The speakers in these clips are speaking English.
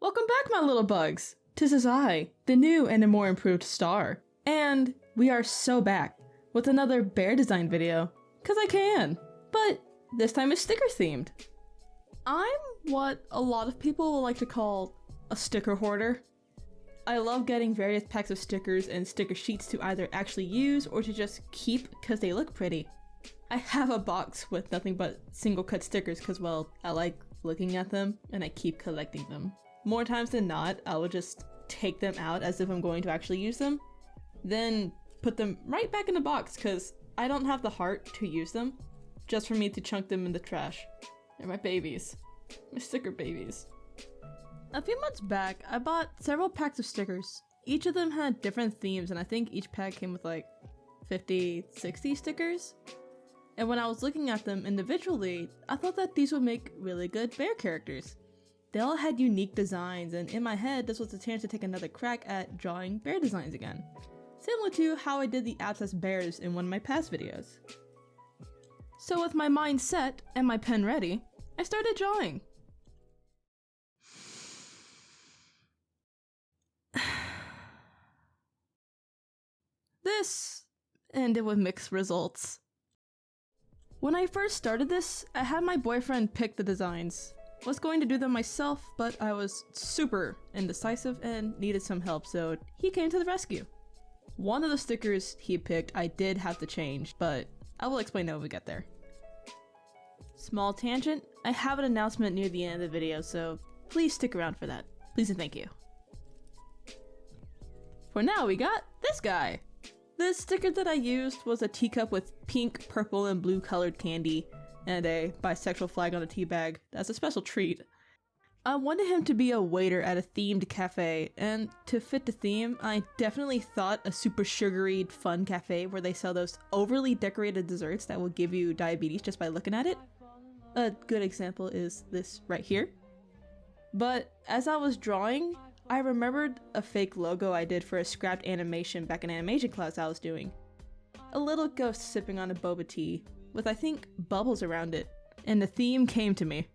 Welcome back, my little bugs! 'Tis as I, the new and a more improved star. And we are so back with another bear design video, cause I can. But this time it's sticker themed. I'm what a lot of people will like to call a sticker hoarder. I love getting various packs of stickers and sticker sheets to either actually use or to just keep cause they look pretty. I have a box with nothing but single cut stickers cause, well, I like looking at them and I keep collecting them. More times than not, I will just take them out as if I'm going to actually use them, then put them right back in the box cause I don't have the heart to use them, just for me to chunk them in the trash. They're my babies. My sticker babies. A few months back, I bought several packs of stickers. Each of them had different themes and I think each pack came with like 50, 60 stickers. And when I was looking at them individually, I thought that these would make really good bear characters. They all had unique designs, and in my head, this was a chance to take another crack at drawing bear designs again. Similar to how I did the abscess bears in one of my past videos. So with my mind set and my pen ready, I started drawing. This ended with mixed results. When I first started this, I had my boyfriend pick the designs. Was going to do them myself, but I was super indecisive and needed some help, so he came to the rescue. One of the stickers he picked I did have to change, but I will explain that when we get there. Small tangent, I have an announcement near the end of the video, so please stick around for that. Please and thank you. For now, we got this guy. The sticker that I used was a teacup with pink, purple, and blue colored candy, and a bisexual flag on a tea bag. That's a special treat. I wanted him to be a waiter at a themed cafe, and to fit the theme, I definitely thought a super sugary, fun cafe where they sell those overly decorated desserts that will give you diabetes just by looking at it. A good example is this right here. But as I was drawing, I remembered a fake logo I did for a scrapped animation back in animation class I was doing. A little ghost sipping on a boba tea, with I think bubbles around it, and the theme came to me.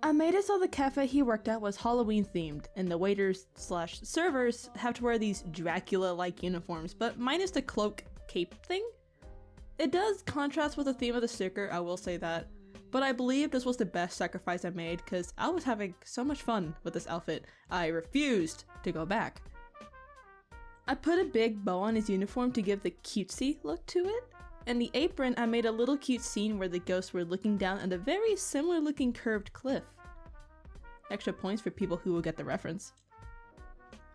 I made it so the cafe he worked at was Halloween themed, and the waiters slash servers have to wear these Dracula-like uniforms, but minus the cloak cape thing. It does contrast with the theme of the sticker, I will say that, but I believe this was the best sacrifice I made because I was having so much fun with this outfit, I refused to go back. I put a big bow on his uniform to give the cutesy look to it. And the apron, I made a little cute scene where the ghosts were looking down at a very similar looking curved cliff. Extra points for people who will get the reference.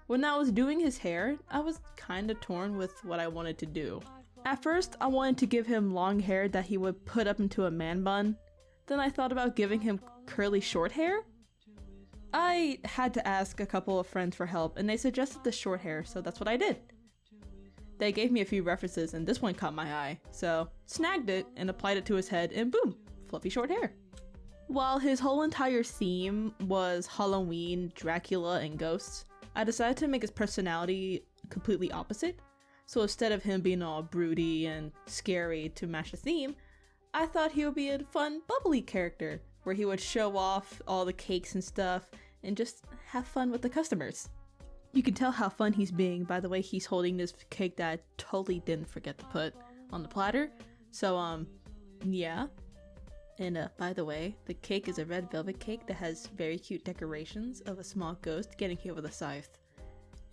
When I was doing his hair, I was kinda torn with what I wanted to do. At first, I wanted to give him long hair that he would put up into a man bun. Then I thought about giving him curly short hair. I had to ask a couple of friends for help and they suggested the short hair, so that's what I did. They gave me a few references and this one caught my eye, so snagged it and applied it to his head and boom, fluffy short hair. While his whole entire theme was Halloween, Dracula, and ghosts, I decided to make his personality completely opposite. So instead of him being all broody and scary to match the theme, I thought he would be a fun, bubbly character where he would show off all the cakes and stuff and just have fun with the customers. You can tell how fun he's being by the way he's holding this cake that I totally didn't forget to put on the platter. So, yeah. And, by the way, the cake is a red velvet cake that has very cute decorations of a small ghost getting hit with a scythe.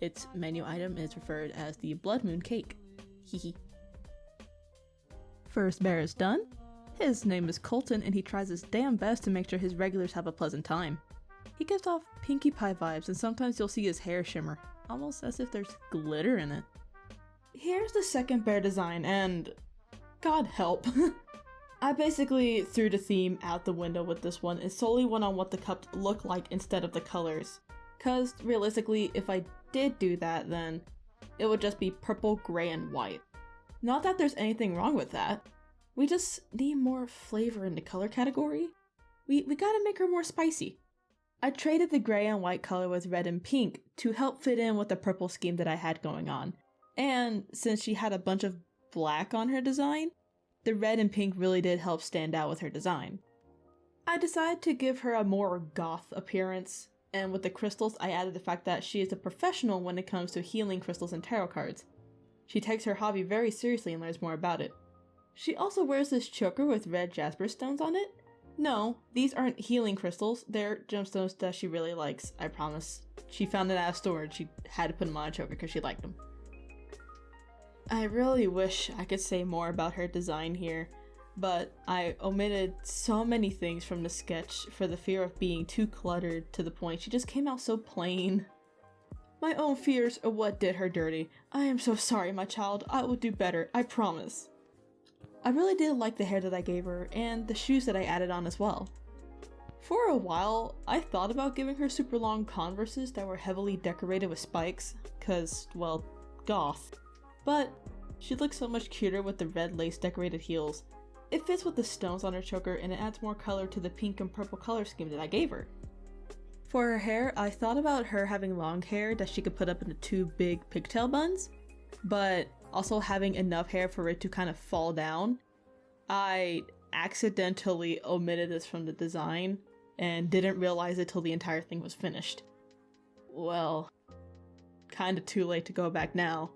Its menu item is referred as the Blood Moon Cake. Hehe. First bear is done. His name is Colton and he tries his damn best to make sure his regulars have a pleasant time. He gives off Pinkie Pie vibes and sometimes you'll see his hair shimmer, almost as if there's glitter in it. Here's the second bear design and God help. I basically threw the theme out the window with this one and solely went on what the cups look like instead of the colors. Cause realistically, if I did do that then it would just be purple, gray, and white. Not that there's anything wrong with that. We just need more flavor in the color category. We gotta make her more spicy. I traded the gray and white color with red and pink to help fit in with the purple scheme that I had going on. And since she had a bunch of black on her design, the red and pink really did help stand out with her design. I decided to give her a more goth appearance, And with the crystals, I added the fact that she is a professional when it comes to healing crystals and tarot cards. She takes her hobby very seriously and learns more about it. She also wears this choker with red jasper stones on it. No, these aren't healing crystals, they're gemstones that she really likes, I promise. She found it out of storage, she had to put them on a choker because she liked them. I really wish I could say more about her design here, but I omitted so many things from the sketch for the fear of being too cluttered to the point she just came out so plain. My own fears are what did her dirty. I am so sorry, my child. I will do better, I promise. I really did like the hair that I gave her, and the shoes that I added on as well. For a while, I thought about giving her super long Converses that were heavily decorated with spikes, cause, well, goth. But she looks so much cuter with the red lace decorated heels. It fits with the stones on her choker and it adds more color to the pink and purple color scheme that I gave her. For her hair, I thought about her having long hair that she could put up into two big pigtail buns, but also having enough hair for it to kind of fall down. I accidentally omitted this from the design and didn't realize it till the entire thing was finished. Well, kinda too late to go back now.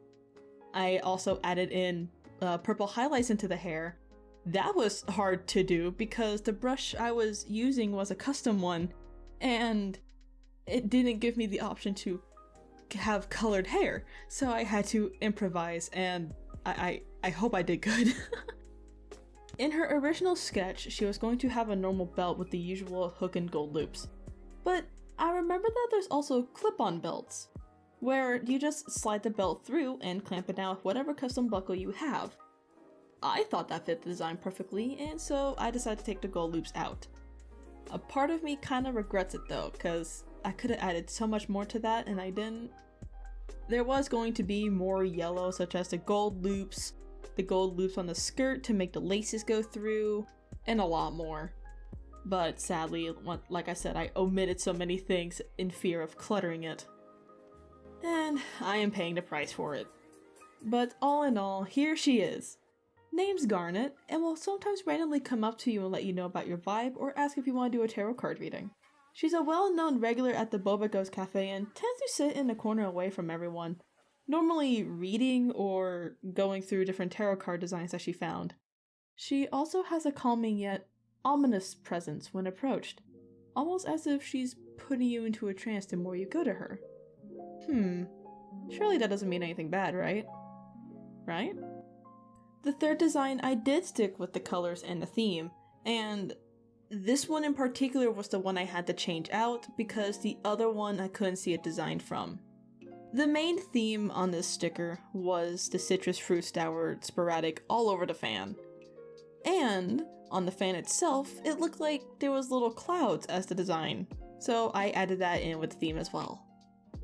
I also added in purple highlights into the hair. That was hard to do because the brush I was using was a custom one and it didn't give me the option to have colored hair, so I had to improvise, and I hope I did good. In her original sketch, she was going to have a normal belt with the usual hook and gold loops, but I remember that there's also clip-on belts, where you just slide the belt through and clamp it down with whatever custom buckle you have. I thought that fit the design perfectly, and so I decided to take the gold loops out. A part of me kinda regrets it though, cause I could've added so much more to that and I didn't. There was going to be more yellow, such as the gold loops on the skirt to make the laces go through, and a lot more. But sadly, like I said, I omitted so many things in fear of cluttering it. And I am paying the price for it. But all in all, here she is. Name's Garnet, and will sometimes randomly come up to you and let you know about your vibe or ask if you want to do a tarot card reading. She's a well-known regular at the Boba Ghost Cafe and tends to sit in a corner away from everyone, normally reading or going through different tarot card designs that she found. She also has a calming yet ominous presence when approached, almost as if she's putting you into a trance the more you go to her. Surely that doesn't mean anything bad, right? Right? The third design, I did stick with the colors and the theme, and this one in particular was the one I had to change out because the other one I couldn't see it designed from. The main theme on this sticker was the citrus fruit sour sporadic all over the fan. And on the fan itself, it looked like there was little clouds as the design, so I added that in with the theme as well.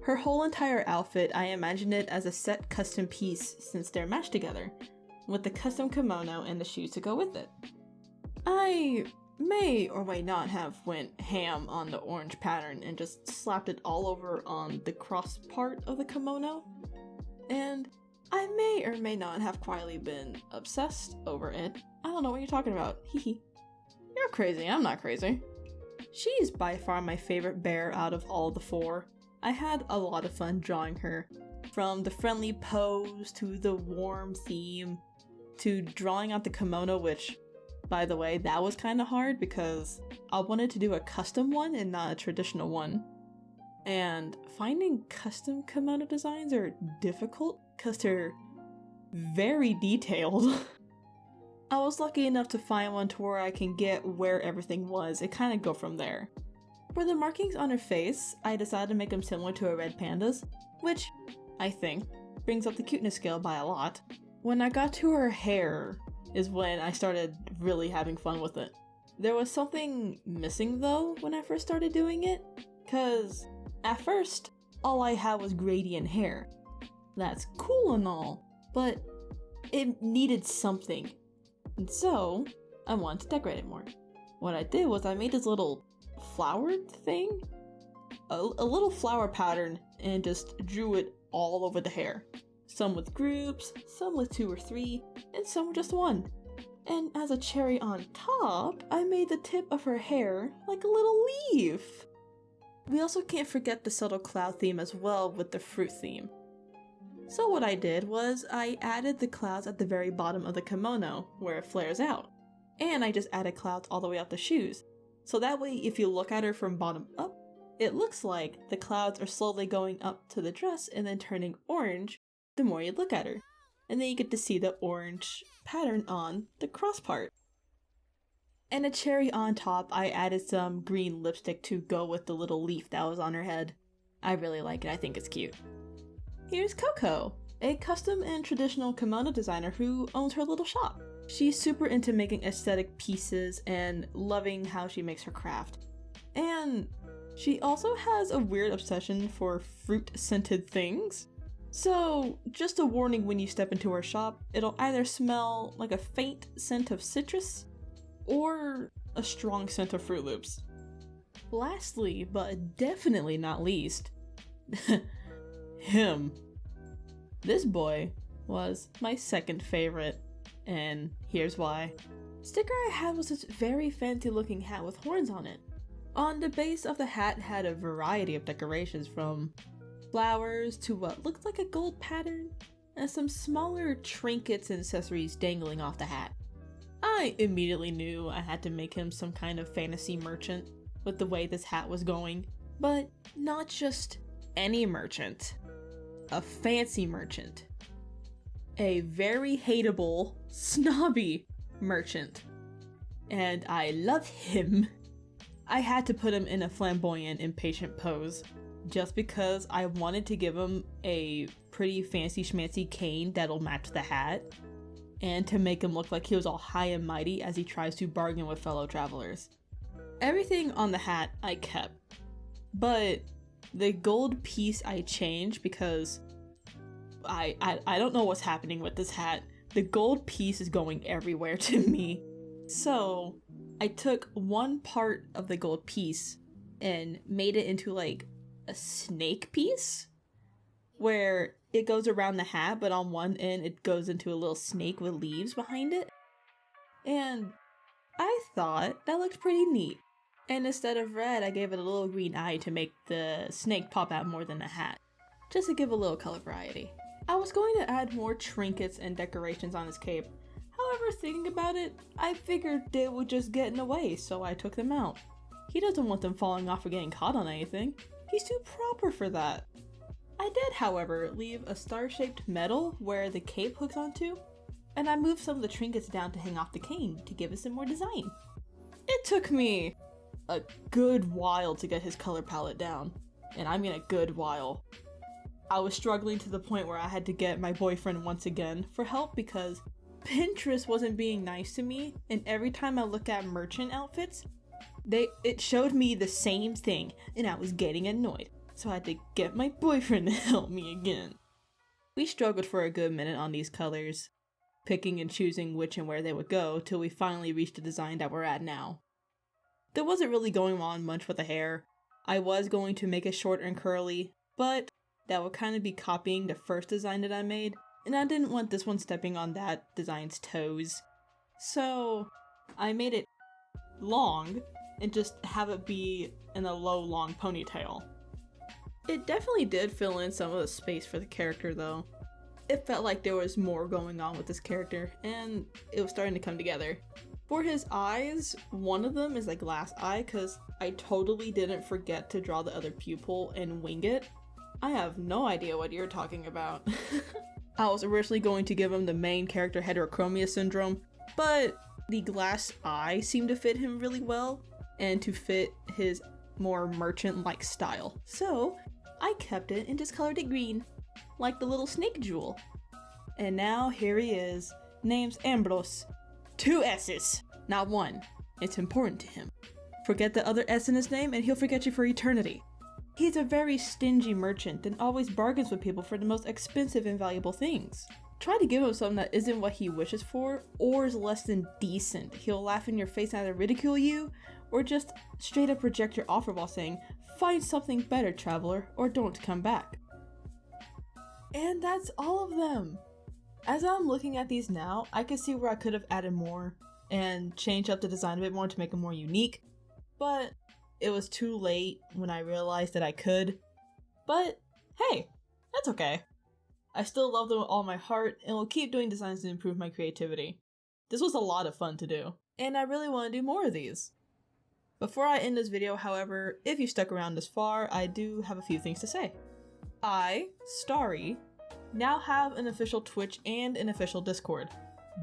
Her whole entire outfit, I imagined it as a set custom piece since they're matched together, with the custom kimono and the shoes to go with it. I may or may not have went ham on the orange pattern and just slapped it all over on the cross part of the kimono, and I may or may not have quietly been obsessed over it. I don't know what you're talking about, hehe. You're crazy, I'm not crazy. She is by far my favorite bear out of all the four. I had a lot of fun drawing her, from the friendly pose to the warm theme, to drawing out the kimono, which, by the way, that was kinda hard because I wanted to do a custom one and not a traditional one. And finding custom kimono designs are difficult because they're very detailed. I was lucky enough to find one to where I can get where everything was and kinda go from there. For the markings on her face, I decided to make them similar to a red panda's, which, I think, brings up the cuteness scale by a lot. When I got to her hair is when I started really having fun with it. There was something missing though when I first started doing it, cause at first, all I had was gradient hair. That's cool and all, but it needed something. And so, I wanted to decorate it more. What I did was I made this little flowered thing, a little flower pattern, and just drew it all over the hair. Some with groups, some with 2 or 3, and some with just 1. And as a cherry on top, I made the tip of her hair like a little leaf. We also can't forget the subtle cloud theme as well with the fruit theme. So what I did was I added the clouds at the very bottom of the kimono, where it flares out. And I just added clouds all the way up the shoes. So that way, if you look at her from bottom up, it looks like the clouds are slowly going up to the dress and then turning orange the more you look at her. And then you get to see the orange pattern on the cross part. And a cherry on top, I added some green lipstick to go with the little leaf that was on her head. I really like it, I think it's cute. Here's Coco, a custom and traditional kimono designer who owns her little shop. She's super into making aesthetic pieces and loving how she makes her craft. And she also has a weird obsession for fruit-scented things. So, just a warning when you step into her shop, it'll either smell like a faint scent of citrus or a strong scent of Fruit Loops. Lastly, but definitely not least, him. This boy was my second favorite, and here's why. Sticker I had was this very fancy looking hat with horns on it. On the base of the hat had a variety of decorations from flowers to what looked like a gold pattern, and some smaller trinkets and accessories dangling off the hat. I immediately knew I had to make him some kind of fantasy merchant with the way this hat was going, but not just any merchant. A fancy merchant. A very hateable, snobby merchant. And I love him. I had to put him in a flamboyant, impatient pose, just because I wanted to give him a pretty fancy schmancy cane that'll match the hat, and to make him look like he was all high and mighty as he tries to bargain with fellow travelers. Everything on the hat I kept, but the gold piece I changed because I don't know what's happening with this hat. The gold piece is going everywhere to me. So I took one part of the gold piece and made it into like a snake piece where it goes around the hat, but on one end it goes into a little snake with leaves behind it. And I thought that looked pretty neat. And instead of red, I gave it a little green eye to make the snake pop out more than the hat, just to give a little color variety. I was going to add more trinkets and decorations on his cape. However, thinking about it, I figured they would just get in the way, so I took them out. He doesn't want them falling off or getting caught on anything. He's too proper for that. I did, however, leave a star-shaped medal where the cape hooks onto, and I moved some of the trinkets down to hang off the cane to give it some more design. It took me a good while to get his color palette down, and I mean a good while. I was struggling to the point where I had to get my boyfriend once again for help because Pinterest wasn't being nice to me, and every time I look at merchant outfits, it showed me the same thing, and I was getting annoyed. So I had to get my boyfriend to help me again. We struggled for a good minute on these colors, picking and choosing which and where they would go, till we finally reached the design that we're at now. There wasn't really going on much with the hair. I was going to make it short and curly, but that would kind of be copying the first design that I made, and I didn't want this one stepping on that design's toes. So I made it long and just have it be in a low, long ponytail. It definitely did fill in some of the space for the character though. It felt like there was more going on with this character, and it was starting to come together. For his eyes, one of them is a glass eye because I totally didn't forget to draw the other pupil and wing it. I have no idea what you're talking about. I was originally going to give him the main character heterochromia syndrome, but the glass eye seemed to fit him really well and to fit his more merchant-like style. So I kept it and just colored it green, like the little snake jewel. And now here he is. Name's Ambrose. 2 S's, not 1. It's important to him. Forget the other S in his name and he'll forget you for eternity. He's a very stingy merchant and always bargains with people for the most expensive and valuable things. Try to give him something that isn't what he wishes for or is less than decent. He'll laugh in your face and either ridicule you or just straight up reject your offer while saying, "Find something better, traveler, or don't come back." And that's all of them. As I'm looking at these now, I can see where I could have added more and changed up the design a bit more to make it more unique, but It was too late when I realized that I could, but hey, that's okay. I still love them with all my heart and will keep doing designs to improve my creativity. This was a lot of fun to do, and I really want to do more of these. Before I end this video, however, if you stuck around this far, I do have a few things to say. I, Starry, now have an official Twitch and an official Discord.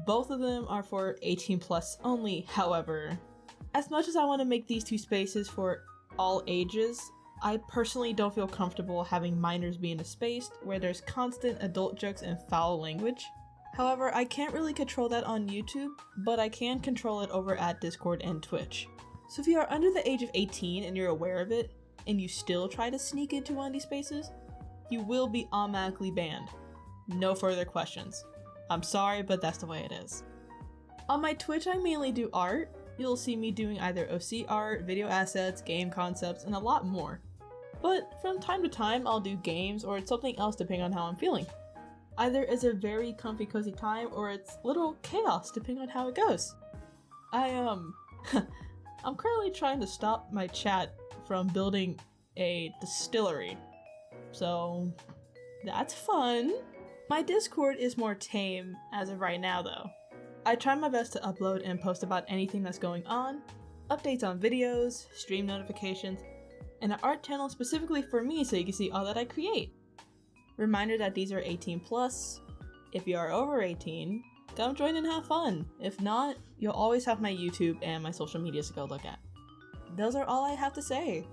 Both of them are for 18 plus only, however. As much as I want to make these two spaces for all ages, I personally don't feel comfortable having minors be in a space where there's constant adult jokes and foul language. However, I can't really control that on YouTube, but I can control it over at Discord and Twitch. So if you are under the age of 18 and you're aware of it, and you still try to sneak into one of these spaces, you will be automatically banned. No further questions. I'm sorry, but that's the way it is. On my Twitch, I mainly do art. You'll see me doing either OC art, video assets, game concepts, and a lot more. But from time to time, I'll do games or it's something else depending on how I'm feeling. Either it's a very comfy cozy time or it's little chaos depending on how it goes. I'm currently trying to stop my chat from building a distillery. So that's fun. My Discord is more tame as of right now though. I try my best to upload and post about anything that's going on, updates on videos, stream notifications, and an art channel specifically for me so you can see all that I create. Reminder that these are 18 plus. If you are over 18, come join and have fun. If not, you'll always have my YouTube and my social medias to go look at. Those are all I have to say.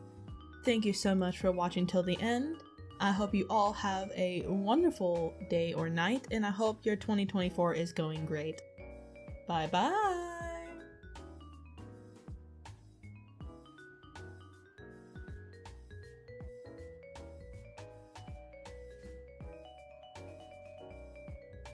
Thank you so much for watching till the end. I hope you all have a wonderful day or night, and I hope your 2024 is going great. Bye bye!